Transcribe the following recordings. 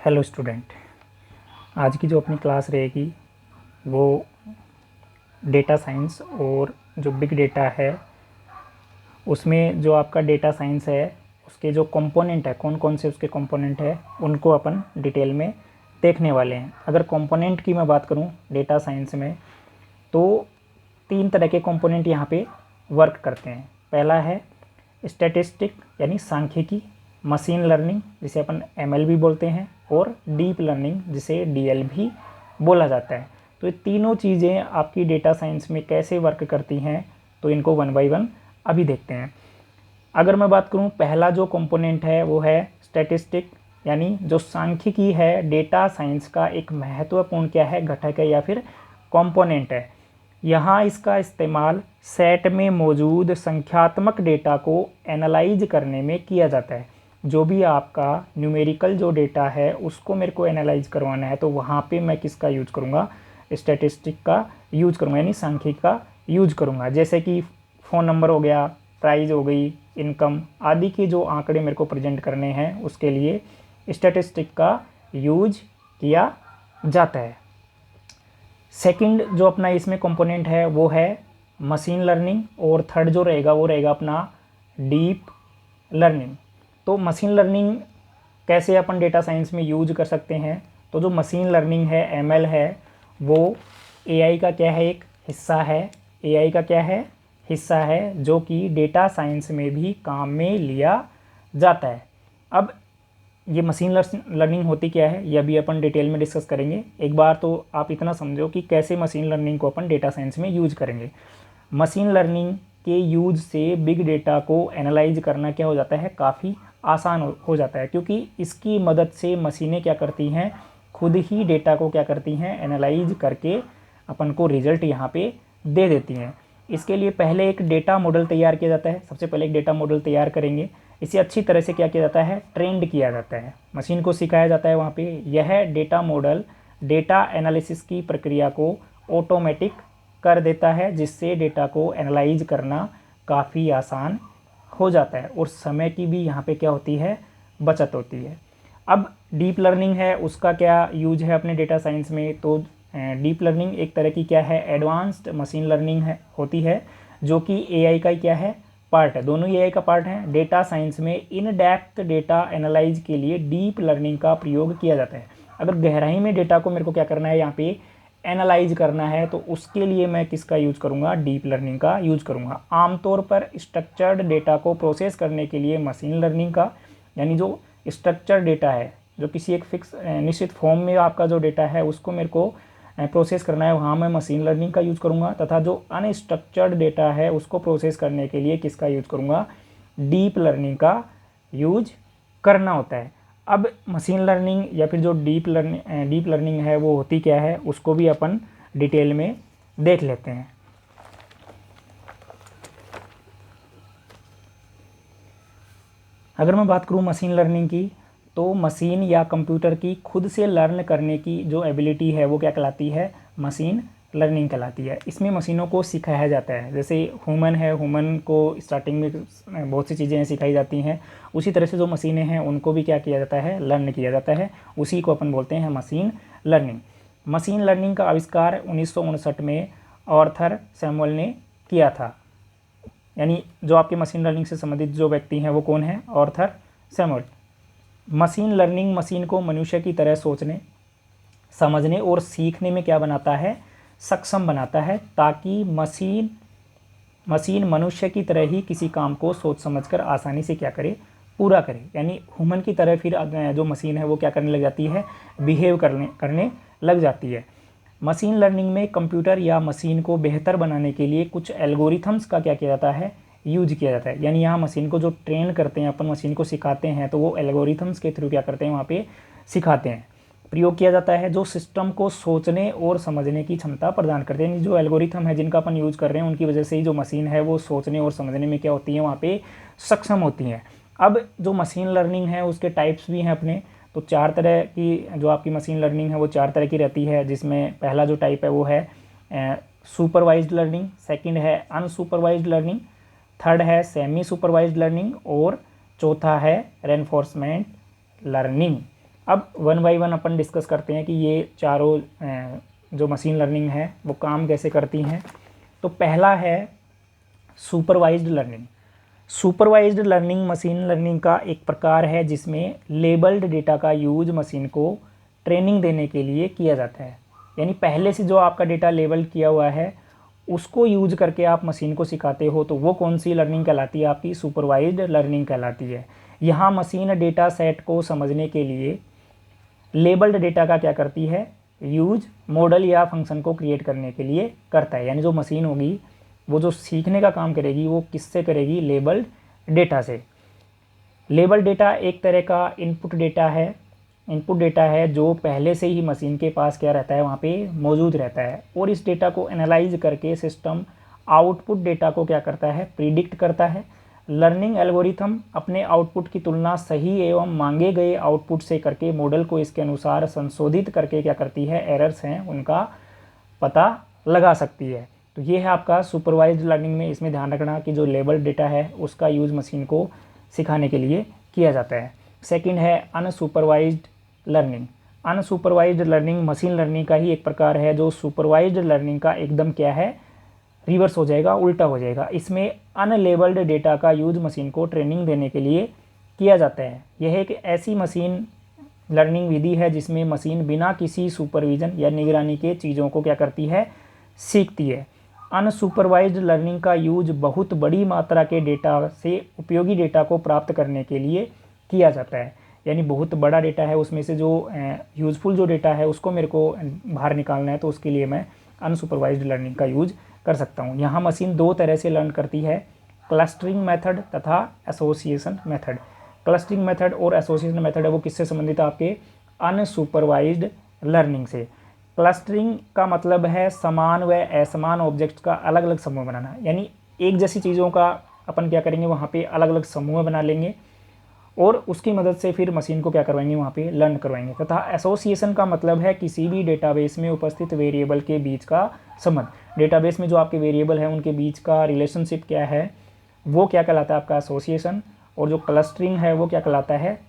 Hello student, आज की जो अपनी क्लास रहेगी वो डेटा साइंस और जो बिग डेटा है उसमें जो आपका डेटा साइंस है उसके जो कंपोनेंट है, कौन कौन से उसके कंपोनेंट है उनको अपन डिटेल में देखने वाले हैं। अगर कंपोनेंट की मैं बात करूं डेटा साइंस में तो 3 तरह के कंपोनेंट यहाँ पे वर्क करते हैं। पहला है स्टैटिस्टिक यानी सांख्यिकी, मशीन लर्निंग जिसे अपन एमएल भी बोलते हैं, और डीप लर्निंग जिसे डीएल भी बोला जाता है। तो ये तीनों चीज़ें आपकी डेटा साइंस में कैसे वर्क करती हैं तो इनको वन बाय वन अभी देखते हैं। अगर मैं बात करूं, पहला जो कंपोनेंट है वो है स्टैटिस्टिक यानी जो सांख्यिकी है, डेटा साइंस का एक महत्वपूर्ण क्या है, घटक है या फिर कंपोनेंट है। यहाँ इसका इस्तेमाल सेट में मौजूद संख्यात्मक डेटा को एनालाइज करने में किया जाता है। जो भी आपका न्यूमेरिकल जो डेटा है उसको मेरे को एनालाइज करवाना है तो वहाँ पे मैं किसका यूज करूँगा, स्टैटिस्टिक का यूज करूँगा यानी सांख्यिकी का यूज करूँगा। जैसे कि फ़ोन नंबर हो गया, प्राइस हो गई, इनकम आदि के जो आंकड़े मेरे को प्रेजेंट करने हैं उसके लिए स्टैटिस्टिक का यूज किया जाता है। सेकंड जो अपना इसमें कंपोनेंट है वो है मशीन लर्निंग, और थर्ड जो रहेगा वो रहेगा अपना डीप लर्निंग। तो मशीन लर्निंग कैसे अपन डेटा साइंस में यूज कर सकते हैं, तो जो मशीन लर्निंग है, एमएल है, वो एआई का क्या है, एक हिस्सा है। एआई का क्या है, हिस्सा है जो कि डेटा साइंस में भी काम में लिया जाता है। अब ये मशीन लर्निंग होती क्या है ये अभी अपन डिटेल में डिस्कस करेंगे। एक बार तो आप इतना समझो कि कैसे मशीन लर्निंग को अपन डेटा साइंस में यूज करेंगे। मशीन लर्निंग के यूज से बिग डेटा को एनालाइज करना क्या हो जाता है, काफ़ी आसान हो जाता है, क्योंकि इसकी मदद से मशीनें क्या करती हैं, खुद ही डेटा को क्या करती हैं, एनालाइज करके अपन को रिजल्ट यहाँ पे दे देती हैं। इसके लिए पहले एक डेटा मॉडल तैयार किया जाता है। सबसे पहले एक डेटा मॉडल तैयार करेंगे, इसे अच्छी तरह से क्या किया जाता है, ट्रेंड किया जाता है, मशीन को सिखाया जाता है वहाँ पे। यह डेटा मॉडल डेटा एनालिसिस की प्रक्रिया को ऑटोमेटिक कर देता है, जिससे डेटा को एनालाइज करना काफ़ी आसान हो जाता है और समय की भी यहाँ पे क्या होती है, बचत होती है। अब डीप लर्निंग है, उसका क्या यूज है अपने डेटा साइंस में, तो डीप लर्निंग एक तरह की क्या है, एडवांस्ड मशीन लर्निंग है होती है, जो कि एआई का क्या है, पार्ट है। दोनों एआई का पार्ट है। डेटा साइंस में इन डेप्थ डेटा एनालाइज के लिए डीप लर्निंग का प्रयोग किया जाता है। अगर गहराई में डेटा को मेरे को क्या करना है, यहाँ पे एनालाइज करना है, तो उसके लिए मैं किसका यूज करूँगा, डीप लर्निंग का यूज करूँगा। आमतौर पर स्ट्रक्चर्ड डेटा को प्रोसेस करने के लिए मशीन लर्निंग का, यानी जो स्ट्रक्चर्ड डेटा है, जो किसी एक फिक्स निश्चित फॉर्म में आपका जो डेटा है उसको मेरे को प्रोसेस करना है, वहाँ मैं मशीन लर्निंग का यूज़ करूँगा। तथा जो अनस्ट्रक्चर्ड डेटा है उसको प्रोसेस करने के लिए किसका यूज़ करूँगा, डीप लर्निंग का यूज करना होता है। अब मशीन लर्निंग या फिर जो डीप लर्निंग है वो होती क्या है, उसको भी अपन डिटेल में देख लेते हैं। अगर मैं बात करूँ मशीन लर्निंग की, तो मशीन या कंप्यूटर की खुद से लर्न करने की जो एबिलिटी है वो क्या कहलाती है, मशीन लर्निंग कहलाती है। इसमें मशीनों को सिखाया जाता है। जैसे ह्यूमन है, ह्यूमन को स्टार्टिंग में बहुत सी चीज़ें सिखाई जाती हैं, उसी तरह से जो मशीनें हैं उनको भी क्या किया जाता है, लर्न किया जाता है। उसी को अपन बोलते हैं मशीन लर्निंग। मशीन लर्निंग का आविष्कार 1959 में आर्थर सैमुअल ने किया था। यानी जो आपके मशीन लर्निंग से संबंधित जो व्यक्ति हैं वो कौन है, Arthur Samuel. Machine learning machine को मनुष्य की तरह सोचने, समझने और सीखने में क्या बनाता है, सक्षम बनाता है, ताकि मशीन मनुष्य की तरह ही किसी काम को सोच समझकर आसानी से क्या करे, पूरा करे। यानी ह्यूमन की तरह फिर जो मशीन है वो क्या करने लग जाती है, बिहेव करने लग जाती है। मशीन लर्निंग में कंप्यूटर या मशीन को बेहतर बनाने के लिए कुछ एल्गोरिथम्स का क्या किया जाता है, यूज किया जाता है। यानी यहाँ मशीन को जो ट्रेन करते हैं, अपन मशीन को सिखाते हैं, तो वो एल्गोरिथम्स के थ्रू क्या करते हैं, वहाँ पे सिखाते हैं, प्रयोग किया जाता है, जो सिस्टम को सोचने और समझने की क्षमता प्रदान करते हैं। जो एल्गोरिथम है जिनका अपन यूज कर रहे हैं उनकी वजह से ही जो मशीन है वो सोचने और समझने में क्या होती है, वहाँ पे सक्षम होती हैं। अब जो मशीन लर्निंग है उसके टाइप्स भी हैं अपने, तो 4 तरह की जो आपकी मशीन लर्निंग है वो 4 तरह की रहती है, जिसमें पहला जो टाइप है वो है सुपरवाइज्ड लर्निंग, सेकंड है अनसुपरवाइज्ड लर्निंग, थर्ड है सेमी सुपरवाइज्ड लर्निंग और चौथा है रेनफोर्समेंट लर्निंग। अब one by one upon discuss करते हैं कि ये चारों जो मशीन लर्निंग है वो काम कैसे करती हैं। तो पहला है supervised learning. Supervised learning machine learning का एक प्रकार है जिसमें लेबल्ड डेटा का यूज मशीन को ट्रेनिंग देने के लिए किया जाता है। यानी पहले से जो आपका डेटा लेबल किया हुआ है उसको यूज करके आप मशीन को सिखाते हो, तो वो कौन सी लर्निंग कहलाती है? आपकी सुपरवाइज्ड लर्निंग कहलाती है। यहाँ मशीन डेटा सेट को समझने के लिए लेबल्ड डेटा का क्या करती है? यूज मॉडल या फंक्शन को क्रिएट करने के लिए करता है। यानी जो मशीन होगी वो जो सीखने का काम करेगी वो किससे करेगी? लेबल्ड डेटा से। लेबल्ड डेटा एक तरह का इनपुट डेटा है, जो पहले से ही मशीन के पास क्या रहता है? वहाँ पे मौजूद रहता है। और इस डेटा को एनालाइज करके सिस्टम आउटपुट डेटा को क्या करता है? प्रिडिक्ट करता है। लर्निंग एल्गोरिथम अपने आउटपुट की तुलना सही एवं मांगे गए आउटपुट से करके मॉडल को इसके अनुसार संशोधित करके क्या करती है? एरर्स हैं उनका पता लगा सकती है। तो ये है आपका सुपरवाइज्ड लर्निंग में। इसमें ध्यान रखना कि जो लेबल्ड डेटा है उसका यूज़ मशीन को सिखाने के लिए किया जाता है। सेकंड है unsupervised learning. Unsupervised learning machine learning का ही एक प्रकार है जो सुपरवाइज्ड लर्निंग का एकदम क्या है? रिवर्स हो जाएगा, उल्टा हो जाएगा। इसमें अनलेबल्ड डेटा का यूज मशीन को ट्रेनिंग देने के लिए किया जाता है। यह एक ऐसी मशीन लर्निंग विधि है जिसमें मशीन बिना किसी सुपरविजन या निगरानी के चीज़ों को क्या करती है? सीखती है। अनसुपरवाइज्ड लर्निंग का यूज बहुत बड़ी मात्रा के डेटा से उपयोगी डेटा को प्राप्त करने के लिए किया जाता है। यानी बहुत बड़ा डेटा है, उसमें से जो यूज़फुल जो डेटा है उसको मेरे को बाहर निकालना है, तो उसके लिए मैं अनसुपरवाइज्ड लर्निंग का यूज कर सकता हूँ। यहाँ मशीन दो तरह से लर्न करती है, क्लस्टरिंग मेथड तथा एसोसिएशन मेथड। क्लस्टरिंग मेथड और एसोसिएशन मेथड है वो किससे संबंधित है? आपके अनसुपरवाइज्ड लर्निंग से। क्लस्टरिंग का मतलब है समान व असमान ऑब्जेक्ट्स का अलग अलग समूह बनाना। यानी एक जैसी चीज़ों का अपन क्या करेंगे? वहाँ पे अलग अलग समूह बना लेंगे और उसकी मदद से फिर मशीन को क्या करवाएंगे? वहाँ पे लर्न करवाएंगे। तथा एसोसिएशन का मतलब है किसी भी डेटाबेस में उपस्थित वेरिएबल के बीच का संबंध। डेटाबेस में जो आपके वेरिएबल हैं उनके बीच का रिलेशनशिप क्या है वो क्या कहलाता है? आपका एसोसिएशन। और जो क्लस्टरिंग है वो क्या कहलाता है?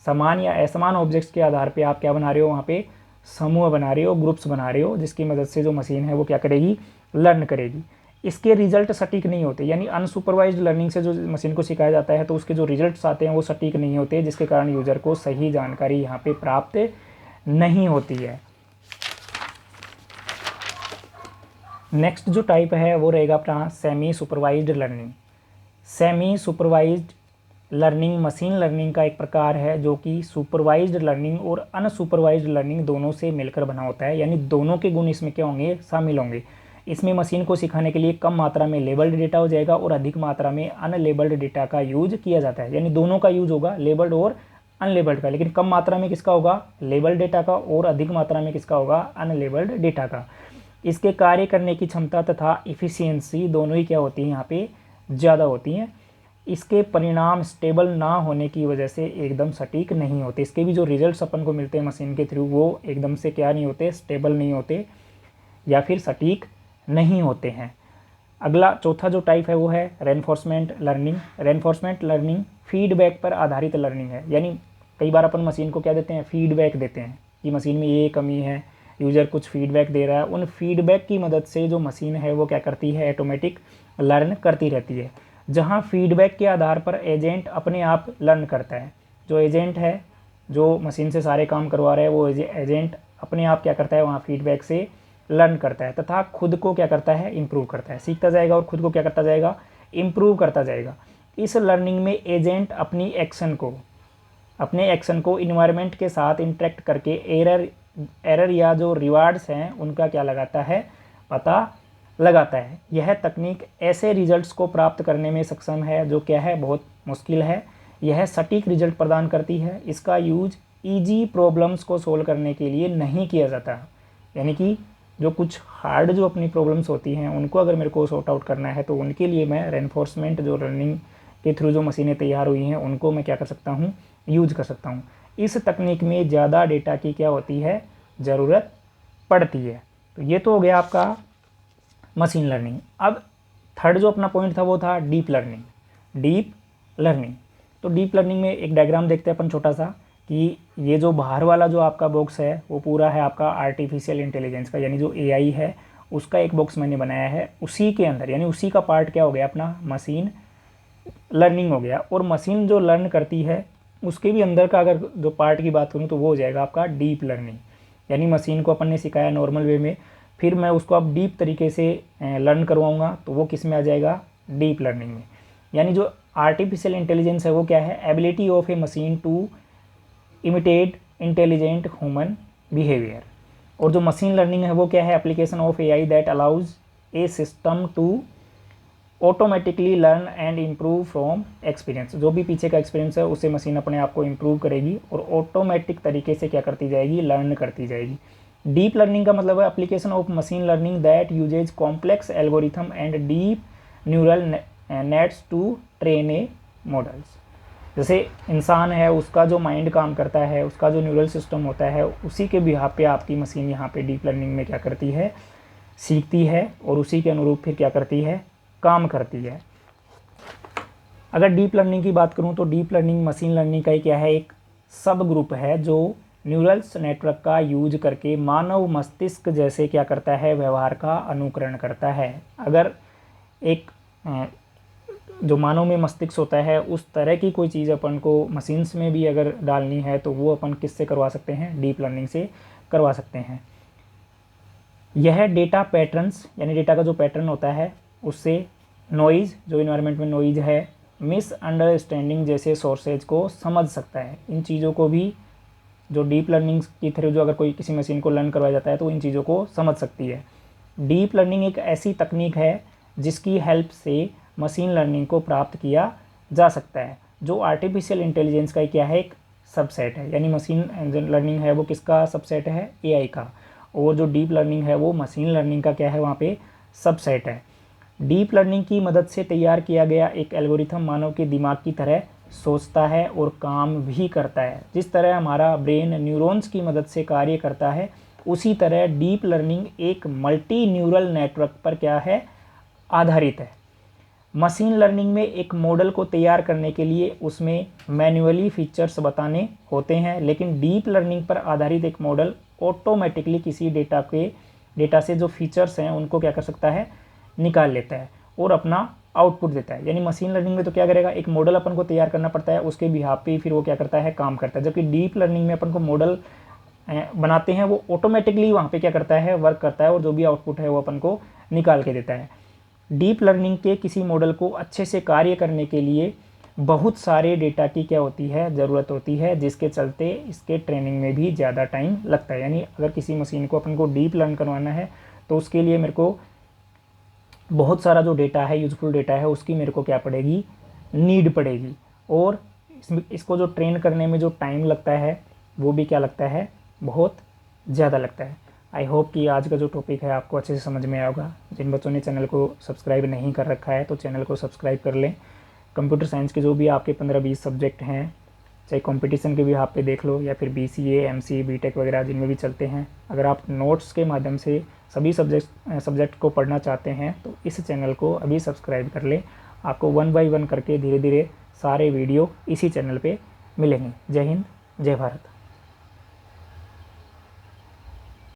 समान या असमान ऑब्जेक्ट्स के आधार पर आप क्या बना रहे हो? वहाँ पे समूह बना रहे हो, ग्रुप्स बना रहे हो, जिसकी मदद से जो मशीन है वो क्या करेगी? लर्न करेगी। इसके रिजल्ट सटीक नहीं होते। यानी अनसुपरवाइज्ड लर्निंग से जो मशीन को सिखाया जाता है तो उसके जो रिजल्ट्स आते हैं वो सटीक नहीं होते, जिसके कारण यूज़र को सही जानकारी यहाँ पे प्राप्त नहीं होती है। नेक्स्ट जो टाइप है वो रहेगा अपना semi supervised learning. Semi supervised learning machine learning का एक प्रकार है जो कि सुपरवाइज्ड लर्निंग और अनसुपरवाइज्ड लर्निंग दोनों से मिलकर बना होता है। यानी दोनों के गुण इसमें क्या होंगे? शामिल होंगे। इसमें मशीन को सिखाने के लिए कम मात्रा में लेबल्ड डेटा हो जाएगा और अधिक मात्रा में अनलेबल्ड डेटा का यूज किया जाता है। यानी दोनों का यूज होगा, लेबल्ड और अनलेबल्ड का, लेकिन कम मात्रा में किसका होगा? लेबल्ड डेटा का, और अधिक मात्रा में किसका होगा? अनलेबल्ड डेटा का। इसके कार्य करने की क्षमता तथा इफिशियंसी दोनों ही क्या होती है? यहाँ पे ज़्यादा होती हैं। इसके परिणाम स्टेबल ना होने की वजह से एकदम सटीक नहीं होते। इसके भी जो रिजल्ट्स अपन को मिलते हैं मशीन के थ्रू वो एकदम से क्या नहीं होते? स्टेबल नहीं होते या फिर सटीक नहीं होते हैं। अगला चौथा जो टाइप है वो है reinforcement learning. Reinforcement learning feedback पर आधारित लर्निंग है। यानी कई बार अपन मशीन को क्या देते हैं? फीडबैक देते हैं कि मशीन में ये कमी है, यूज़र कुछ फीडबैक दे रहा है। उन फीडबैक की मदद से जो मशीन है वो क्या करती है? ऑटोमेटिक लर्न करती रहती है। जहाँ फीडबैक के आधार पर एजेंट अपने आप लर्न करता है। जो एजेंट है जो मशीन से सारे काम करवा रहा है वो एजेंट अपने आप क्या करता है? वहाँ फीडबैक से लर्न करता है तथा खुद को क्या करता है? इम्प्रूव करता है। सीखता जाएगा और खुद को क्या करता जाएगा? इम्प्रूव करता जाएगा। इस लर्निंग में एजेंट अपने एक्शन को इन्वायरमेंट के साथ इंटरेक्ट करके एरर या जो रिवार्ड्स हैं उनका क्या लगाता है? पता लगाता है। यह तकनीक ऐसे रिजल्ट्स को प्राप्त करने में सक्षम है जो क्या है? बहुत मुश्किल है। यह सटीक रिजल्ट प्रदान करती है। इसका यूज ईजी प्रॉब्लम्स को सोल्व करने के लिए नहीं किया जाता। यानी कि जो कुछ हार्ड जो अपनी प्रॉब्लम्स होती हैं उनको अगर मेरे को सॉर्ट आउट करना है तो उनके लिए मैं रेनफोर्समेंट जो लर्निंग के थ्रू जो मशीनें तैयार हुई हैं उनको मैं क्या कर सकता हूँ? यूज कर सकता हूँ। इस तकनीक में ज़्यादा डेटा की क्या होती है? ज़रूरत पड़ती है। तो ये तो हो गया आपका मशीन लर्निंग। अब थर्ड जो अपना पॉइंट था वो था डीप लर्निंग। डीप लर्निंग तो डीप लर्निंग में एक डायग्राम देखते हैं अपन छोटा सा कि ये जो बाहर वाला जो आपका बॉक्स है वो पूरा है आपका आर्टिफिशियल इंटेलिजेंस का, यानी जो एआई है उसका एक बॉक्स मैंने बनाया है। उसी के अंदर यानी उसी का पार्ट क्या हो गया अपना मशीन लर्निंग हो गया। और मशीन जो लर्न करती है उसके भी अंदर का अगर जो पार्ट की बात करूँ तो वो हो जाएगा आपका डीप लर्निंग। यानी मशीन को अपन ने सिखाया नॉर्मल वे में, फिर मैं उसको अब डीप तरीके से लर्न करवाऊँगा तो वो किस में आ जाएगा, डीप लर्निंग में। यानी जो आर्टिफिशियल इंटेलिजेंस है वो क्या है, ability of a machine to imitate intelligent human behaviour. और जो मशीन लर्निंग है वो क्या है, application of AI that allows a system to automatically learn and improve from experience. जो भी पीछे का एक्सपीरियंस है उससे मशीन अपने आप को इम्प्रूव करेगी और ऑटोमेटिक तरीके से क्या करती जाएगी, लर्न करती जाएगी। डीप लर्निंग का मतलब है application of machine learning that uses complex algorithm and deep neural nets to train a models. जैसे इंसान है उसका जो माइंड काम करता है, उसका जो न्यूरल सिस्टम होता है, उसी के बिहाफ पे आपकी मशीन यहाँ पे डीप लर्निंग में क्या करती है, सीखती है और उसी के अनुरूप फिर क्या करती है, काम करती है। अगर डीप लर्निंग की बात करूँ तो डीप लर्निंग मशीन लर्निंग का ही क्या है, एक सब ग्रुप है जो न्यूरल्स नेटवर्क का यूज करके मानव मस्तिष्क जैसे क्या करता है, व्यवहार का अनुकरण करता है। अगर एक जो मानव में मस्तिष्क होता है उस तरह की कोई चीज़ अपन को मशीन्स में भी अगर डालनी है तो वो अपन किससे करवा सकते हैं, डीप लर्निंग से करवा सकते हैं। यह डेटा पैटर्न्स यानी डेटा का जो पैटर्न होता है उससे नॉइज़, जो इन्वायरमेंट में नॉइज़ है, मिसअंडरस्टैंडिंग जैसे सोर्सेज को समझ सकता है। इन चीज़ों को भी जो डीप लर्निंग की थ्रू जो अगर कोई किसी मशीन को लर्न करवाया जाता है तो इन चीज़ों को समझ सकती है। डीप लर्निंग एक ऐसी तकनीक है जिसकी हेल्प से मशीन लर्निंग को प्राप्त किया जा सकता है, जो आर्टिफिशियल इंटेलिजेंस का क्या है, एक सबसेट है। यानी मशीन लर्निंग है वो किसका सबसेट है, एआई का, और जो डीप लर्निंग है वो मशीन लर्निंग का क्या है, वहाँ पे सबसेट है। डीप लर्निंग की मदद से तैयार किया गया एक एल्गोरिथम मानव के दिमाग की तरह सोचता है और काम भी करता है। जिस तरह हमारा ब्रेन न्यूरॉन्स की मदद से कार्य करता है उसी तरह डीप लर्निंग एक मल्टी न्यूरल नेटवर्क पर क्या है, आधारित है। मशीन लर्निंग में एक मॉडल को तैयार करने के लिए उसमें मैन्युअली फीचर्स बताने होते हैं, लेकिन डीप लर्निंग पर आधारित एक मॉडल ऑटोमेटिकली किसी डेटा से जो फीचर्स हैं उनको क्या कर सकता है, निकाल लेता है और अपना आउटपुट देता है। यानी मशीन लर्निंग में तो क्या करेगा, एक मॉडल अपन को तैयार करना पड़ता है, उसके बिहाफ पे फिर वो क्या करता है, काम करता है। जबकि डीप लर्निंग में अपन को मॉडल बनाते हैं वो ऑटोमेटिकली वहाँ पे क्या करता है, वर्क करता है और जो भी आउटपुट है वो अपन को निकाल के देता है। डीप लर्निंग के किसी मॉडल को अच्छे से कार्य करने के लिए बहुत सारे डेटा की क्या होती है, ज़रूरत होती है, जिसके चलते इसके ट्रेनिंग में भी ज़्यादा टाइम लगता है। यानी अगर किसी मशीन को अपन को डीप लर्न करवाना है तो उसके लिए मेरे को बहुत सारा जो डेटा है, यूजफुल डेटा है, उसकी मेरे को क्या पड़ेगी, नीड पड़ेगी। और इसको जो ट्रेन करने में जो टाइम लगता है वो भी क्या लगता है, बहुत ज़्यादा लगता है। आई होप कि आज का जो टॉपिक है आपको अच्छे से समझ में आया होगा। जिन बच्चों ने चैनल को सब्सक्राइब नहीं कर रखा है तो चैनल को सब्सक्राइब कर लें। कंप्यूटर साइंस के जो भी आपके 15-20 सब्जेक्ट हैं, चाहे कंपटीशन के भी आप पे देख लो या फिर BCA, MCA, BTech वगैरह जिनमें भी चलते हैं, अगर आप नोट्स के माध्यम से सभी सब्जेक्ट को पढ़ना चाहते हैं तो इस चैनल को अभी सब्सक्राइब कर लें। आपको 1 बाय 1 करके धीरे धीरे सारे वीडियो इसी चैनल पे मिलेंगे। जय हिंद, जय भारत।